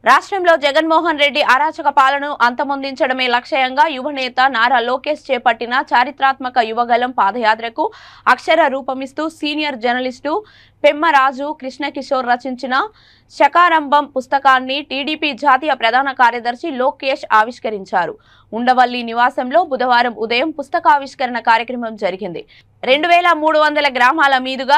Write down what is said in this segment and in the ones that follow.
రాష్ట్రంలో జగన్మోహన్ రెడ్డి అరాచక పాలనను అంతమొందించడమే లక్ష్యంగా యువనేత నారా లోకేష్ చేపట్టిన చారిత్రాత్మక యువగళం పాదయాత్రకు అక్షర రూపమిస్తూ సీనియర్ జర్నలిస్టు పెమ్మరాజు కృష్ణకిషోర్ రచించిన శకారంభం పుస్తకాన్ని టీడీపీ జాతీయ ప్రధాన కార్యదర్శి లోకేష్ ఆవిష్కరించారు. ఉండవల్లి నివాసంలో బుధవారం ఉదయం పుస్తకావిష్కరణ కార్యక్రమం జరిగింది. 2300 గ్రామాల మీదుగా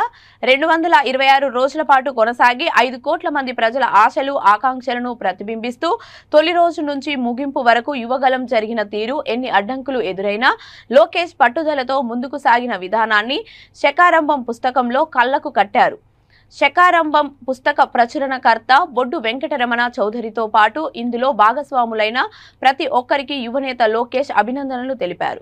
226 రోజుల పాటు కొనసాగి 5 కోట్ల మంది ప్రజల ఆశలు ఆకాంక్షలను ప్రతిబింబిస్తూ తొలి రోజు నుంచి ముగింపు వరకు యువగళం జరిగిన తీరు, ఎన్ని అడ్డంకులు ఎదురైనా లోకేష్ పట్టుదలతో ముందుకు సాగిన విధానాన్ని శకారంభం పుస్తకంలో కళ్లకు కట్టారు. శకారంభం పుస్తక ప్రచురణకర్త బొడ్డు వెంకటరమణ చౌదరితో పాటు ఇందులో భాగస్వాములైన ప్రతి ఒక్కరికి యువనేత లోకేష్ అభినందనలు తెలిపారు.